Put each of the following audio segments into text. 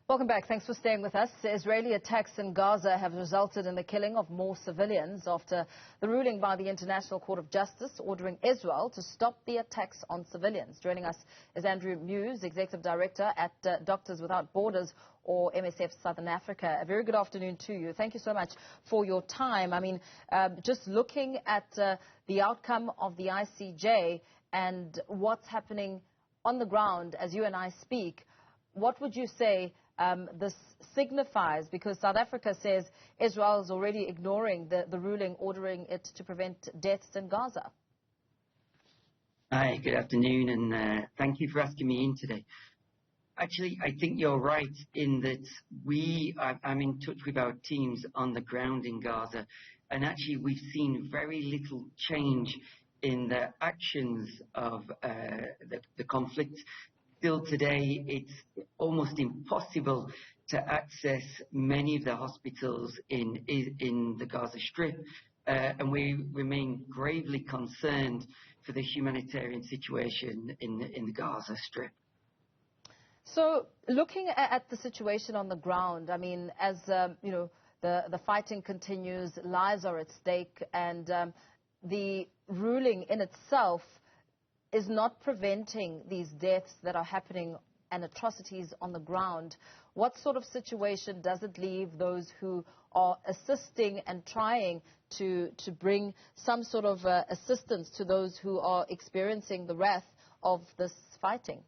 Welcome back. Thanks for staying with us. Israeli attacks in Gaza have resulted in the killing of more civilians after the ruling by the International Court of Justice ordering Israel to stop the attacks on civilians. Joining us is Mews, Executive Director at Doctors Without Borders, or MSF Southern Africa. A very good afternoon to you. Thank you so much for your time. I mean, just looking at the outcome of the ICJ and what's happening on the ground as you and I speak, what would you say this signifies? Because South Africa says Israel is already ignoring the ruling ordering it to prevent deaths in Gaza. Hi, good afternoon, and thank you for asking me in today. Actually, I think you're right in that I'm in touch with our teams on the ground in Gaza, and actually we've seen very little change in the actions of the conflict. Still today, it's almost impossible to access many of the hospitals in the Gaza Strip, and we remain gravely concerned for the humanitarian situation in the Gaza Strip. So, looking at the situation on the ground, I mean, as you know, the fighting continues, lives are at stake, and the ruling in itself is not preventing these deaths that are happening and atrocities on the ground. What sort of situation does it leave those who are assisting and trying to bring some sort of assistance to those who are experiencing the wrath of this fighting?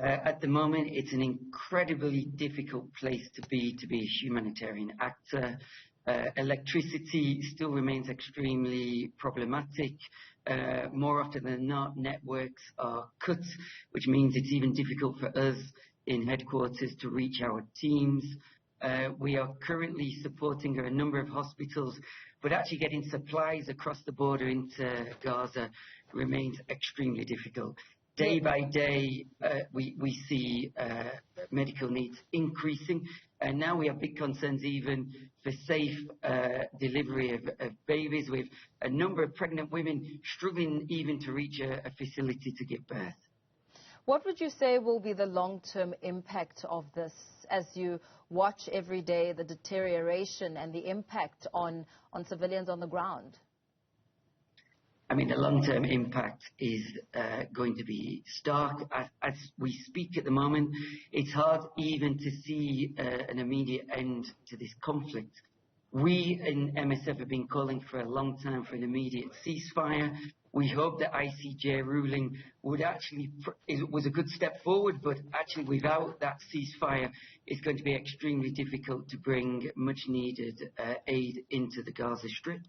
At the moment, it's an incredibly difficult place to be a humanitarian actor. Electricity still remains extremely problematic. More often than not, networks are cut, which means it's even difficult for us in headquarters to reach our teams. We are currently supporting a number of hospitals, but actually getting supplies across the border into Gaza remains extremely difficult. Day by day, we see medical needs increasing, and now we have big concerns even for safe delivery of babies, with a number of pregnant women struggling even to reach a facility to give birth. What would you say will be the long-term impact of this as you watch every day the deterioration and the impact on civilians on the ground? I mean, the long-term impact is going to be stark. As we speak at the moment, it's hard even to see an immediate end to this conflict. We in MSF have been calling for a long time for an immediate ceasefire. We hope the ICJ ruling was a good step forward, but actually without that ceasefire, it's going to be extremely difficult to bring much-needed aid into the Gaza Strip.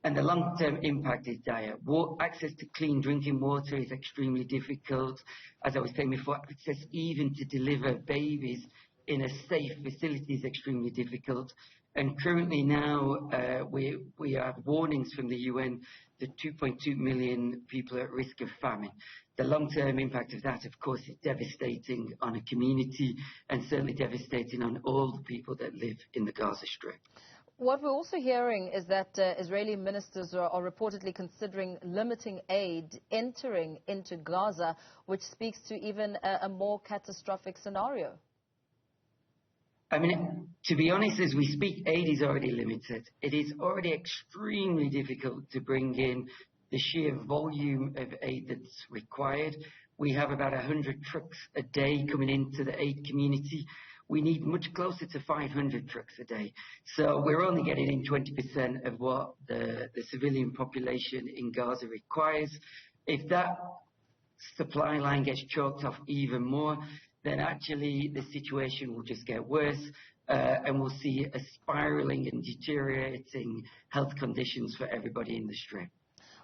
And the long-term impact is dire. Access to clean drinking water is extremely difficult. As I was saying before, access even to deliver babies in a safe facility is extremely difficult. And currently now we have warnings from the UN that 2.2 million people are at risk of famine. The long-term impact of that, of course, is devastating on a community and certainly devastating on all the people that live in the Gaza Strip. What we're also hearing is that Israeli ministers are reportedly considering limiting aid entering into Gaza, which speaks to even a more catastrophic scenario. I mean, to be honest, as we speak, aid is already limited. It is already extremely difficult to bring in the sheer volume of aid that's required. We have about 100 trucks a day coming into the aid community. We need much closer to 500 trucks a day. So we're only getting in 20% of what the civilian population in Gaza requires. If that supply line gets choked off even more, then actually the situation will just get worse, and we'll see a spiraling and deteriorating health conditions for everybody in the Strip.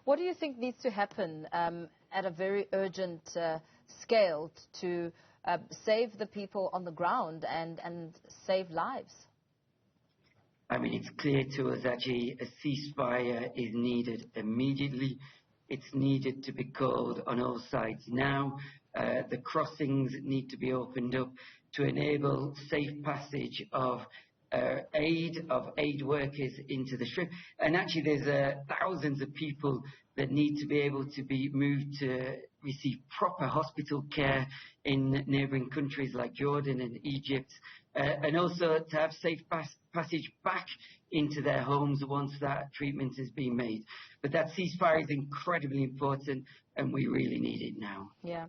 What do you think needs to happen at a very urgent scale to save the people on the ground and save lives? I mean, it's clear to us actually a ceasefire is needed immediately. It's needed to be called on all sides now. The crossings need to be opened up to enable safe passage of aid, of aid workers into the Strip. And actually there's thousands of people that need to be able to be moved to receive proper hospital care in neighbouring countries like Jordan and Egypt, and also to have safe passage back into their homes once that treatment has been made. But that ceasefire is incredibly important, and we really need it now. Yeah.